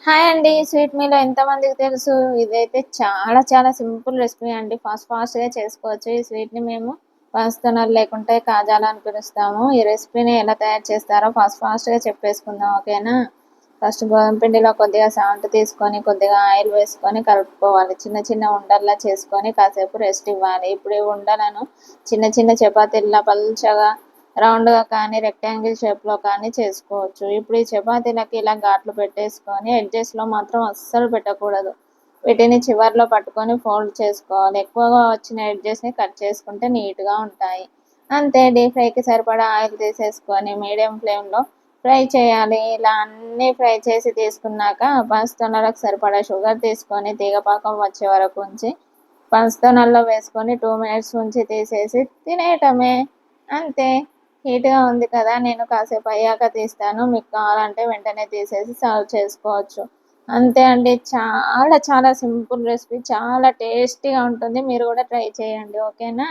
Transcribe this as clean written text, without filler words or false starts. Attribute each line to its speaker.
Speaker 1: Hi అండి. Sweet మీలో ఎంతమందికి తెలుసు? ఇదైతే చాలా చాలా సింపుల్ రెసిపీ అండి. ఫాస్ట్‌గా చేసుకోవచ్చు. ఈ స్వీట్‌ని మేము పనస్తోనలు లేకుంటే కాజాలు అని పిలుస్తాము. ఈ రెసిపీని ఎలా తయారు చేస్తారో ఫాస్ట్‌గా చెప్పేసుకుందాం. ఓకేనా? ఫస్ట్ గోధుమ పిండిలో కొద్దిగా సాల్ట్ తీసుకొని, కొద్దిగా ఆయిల్ వేసుకొని కలుపుకోవాలి. చిన్న చిన్న ఉండల్లా చేసుకొని కాసేపు రెస్ట్ ఇవ్వాలి. ఇప్పుడు ఈ ఉండలను చిన్న చిన్న చపాతీల్లా పల్చగా రౌండ్‌గా కానీ, రెక్టాంగిల్ షేప్‌లో కానీ చేసుకోవచ్చు. ఇప్పుడు ఈ చపాతీలకి ఇలా ఘాట్లు పెట్టేసుకొని ఎడ్జెస్‌లో మాత్రం అస్సలు పెట్టకూడదు. వీటిని చివర్లో పట్టుకొని ఫోల్డ్ చేసుకోవాలి. ఎక్కువగా వచ్చిన ఎడ్జెస్‌ని కట్ చేసుకుంటే నీట్‌గా ఉంటాయి. అంతే డీప్ ఫ్రైకి సరిపడా ఆయిల్ తీసేసుకొని మీడియం ఫ్లేమ్‌లో ఫ్రై చేయాలి. ఇలా అన్నీ ఫ్రై చేసి తీసుకున్నాక పనస్తోనలకు సరిపడా షుగర్ తీసుకొని తీగ పాకం వచ్చే వరకు ఉంచి పనస్తోనల్లో వేసుకొని 2 మినిట్స్ ఉంచి తీసేసి తినేయటమే. అంతే. హీట్‌గా ఉంది కదా! నేను కాసేపు అయ్యాక తీస్తాను. మీకు కావాలంటే వెంటనే తీసేసి సర్వ్ చేసుకోవచ్చు. అంతే అండి. చాలా చాలా సింపుల్ రెసిపీ. చాలా టేస్టీగా ఉంటుంది. మీరు కూడా ట్రై చేయండి. ఓకేనా?